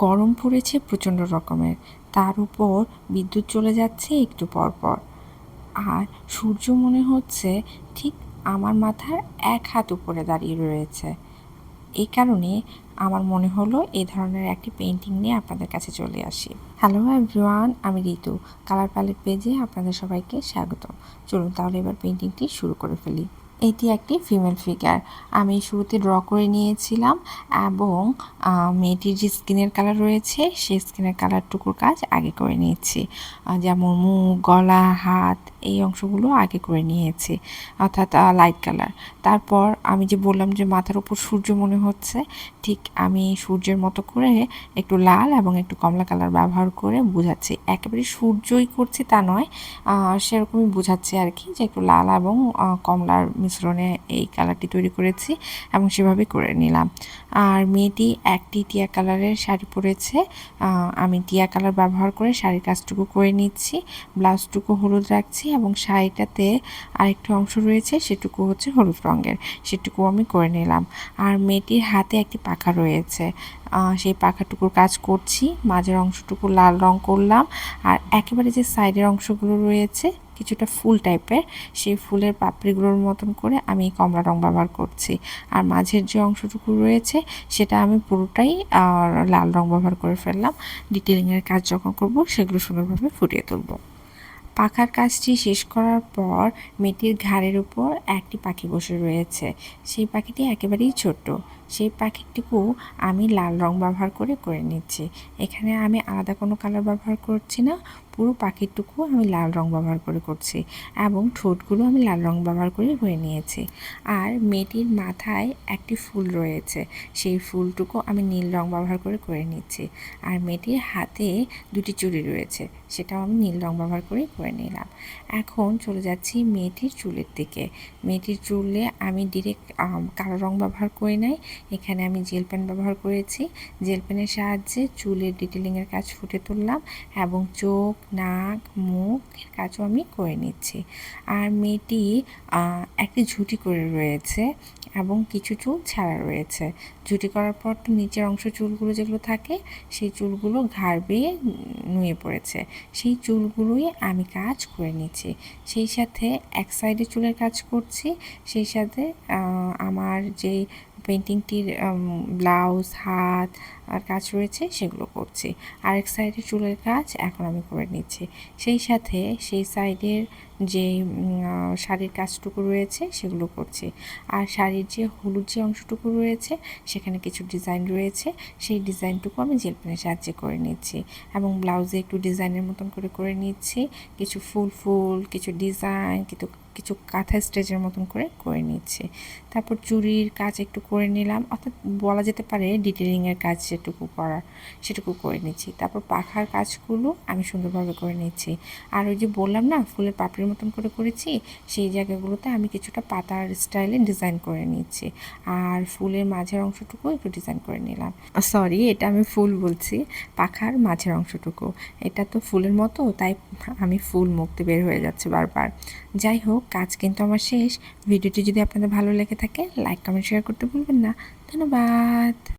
গরম পড়েছে প্রচণ্ড রকমের, তার উপর বিদ্যুৎ চলে যাচ্ছে একটু পর পর। আর সূর্য মনে হচ্ছে ঠিক আমার মাথার ১ হাত উপরে দাঁড়িয়ে রয়েছে। এই কারণে আমার মনে হলো এই ধরনের একটি পেইন্টিং নিয়ে আপনাদের কাছে চলে আসি। হ্যালো এভরিওয়ান, আমি ঋতু। কালার প্যালেট পেজে আপনাদের সবাইকে স্বাগত। চলুন তাহলে এবার পেইন্টিংটি শুরু করে ফেলি। এটি একটি ফিমেল ফিগার। আমি শুরুতে ড্র করে নিয়েছিলাম এবং মেয়েটির যে স্কিনের কালার রয়েছে সেই স্কিনের কালারটুকুর কাজ আগে করে নিয়েছি। যেমন মুখ, গলা, হাত এই অংশগুলো আগে করে নিয়েছি, অর্থাৎ লাইট কালার। তারপর আমি যে বললাম যে মাথার উপর সূর্য মনে হচ্ছে, ঠিক আমি সূর্যের মতো করে একটু লাল এবং একটু কমলা কালার ব্যবহার করে বোঝাচ্ছি। একেবারে সূর্যই করছি তা নয়, সেরকমই বোঝাচ্ছি আর কি, যে একটু লাল এবং কমলার মিশ্রণে এই কালারটি তৈরি করেছি এবং সেভাবে করে নিলাম। আর মেয়েটি একটি টিয়া কালারের শাড়ি পরেছে। আমি টিয়া কালার ব্যবহার করে শাড়ির কাজটুকু করে নিচ্ছি। ব্লাউজটুকু হলুদ রাখছি এবং শাড়িটাতে আরেকটি অংশ রয়েছে সেটুকু হচ্ছে হলুদ রঙের, সেটুকু আমি করে নিলাম। আর মেয়েটির হাতে একটি পাখা রয়েছে, সেই পাখাটুকুর কাজ করছি। মাঝের অংশটুকু লাল রং করলাম, আর একেবারে যে সাইডের অংশগুলো রয়েছে কিছুটা ফুল টাইপের, সেই ফুলের পাপড়িগুলোর মতন করে আমি কমলা রং ব্যবহার করছি। আর মাঝের যে অংশটুকু রয়েছে সেটা আমি পুরোটাই লাল রং ব্যবহার করে ফেললাম। ডিটেলিংয়ের কাজ যখন করব সেগুলো সুন্দরভাবে ফুটিয়ে তুলব। পাখার কাজটি শেষ করার পর মেয়েটির ঘাড়ের উপর একটি পাখি বসে রয়েছে। সেই পাখিটি একেবারেই ছোট। সেই পাখিটিকু আমি লাল রং ব্যবহার করে নিচ্ছি। এখানে আমি আলাদা কোনো কালার ব্যবহার করছি না, পুরো পাখিটুকু আমি লাল রং ব্যবহার করছি এবং ঠোঁটগুলো আমি লাল রং ব্যবহার করে নিয়েছি। আর মেয়েটির মাথায় একটি ফুল রয়েছে, সেই ফুলটুকু আমি নীল রং ব্যবহার করে নিচ্ছি। আর মেয়েটির হাতে দুটি চুড়ি রয়েছে, সেটাও আমি নীল রং ব্যবহার করে নিলাম। এখন চলে যাচ্ছি মেয়েটির চুলের দিকে। মেয়েটির চুলে আমি ডিরেক্ট কালো রং ব্যবহার করে নাই, এখানে আমি জেল পেন ব্যবহার করেছি। জেল পেনের সাহায্যে চুলের ডিটেলিংয়ের কাজ ফুটে তুললাম এবং চোখ, নাক, মুখের কাজও আমি করে নিচ্ছি। আর মেয়েটি একটি ঝুঁটি করে রয়েছে এবং কিছু চুল ছাড়া রয়েছে। ঝুঁটি করার পর তো নিচের অংশ চুলগুলো যেগুলো থাকে সেই চুলগুলো ঘাড় বেয়ে নুয়ে পড়েছে, সেই চুলগুলোই আমি কাজ করে নিচ্ছি। সেই সাথে এক সাইডে চুলের কাজ করছি, সেই সাথে আমার যে পেন্টিংটির ব্লাউজ, হাত আর কাজ রয়েছে সেগুলো করছি। আরেক সাইডে চুলের কাজ এখন আমি করে নিচ্ছি। সেই সাথে সেই সাইডের যে শাড়ির কাজটুকু রয়েছে সেগুলো করছি। আর শাড়ির যে হলুদ যে অংশটুকু রয়েছে সেখানে কিছু ডিজাইন রয়েছে, সেই ডিজাইনটুকু আমি জেল পেনের সাহায্যে করে নিচ্ছি এবং ব্লাউজে একটু ডিজাইনের মতন করে নিচ্ছি। কিছু ফুল কিছু ডিজাইন, কিছু কাঁথা স্টেজের মতন করে নিচ্ছি। তারপর চুড়ির কাজ একটু করে নিলাম, অর্থাৎ বলা যেতে পারে ডিটেলিংয়ের কাজ সেটুকু করে নিচ্ছি। তারপর পাখার কাজগুলো আমি সুন্দরভাবে করে নিচ্ছি। আর ওই যে বললাম না ফুলের পাপড়ির মতন করেছি, সেই জায়গাগুলোতে আমি কিছুটা পাতার স্টাইলে ডিজাইন করে নিচ্ছি। আর ফুলের মাঝের অংশটুকু একটু ডিজাইন করে নিলাম। সরি, এটা আমি ফুল বলছি, পাখার মাঝের অংশটুকু। এটা তো ফুলের মতো, তাই আমি ফুল মুখতে বের হয়ে যাচ্ছে বারবার। যাই হোক, কাজ কিন্তু আমার শেষ। ভিডিওটি যদি আপনাদের ভালো লেগে থাকে লাইক, কমেন্ট, শেয়ার করতে ভুলবেন না। ধন্যবাদ।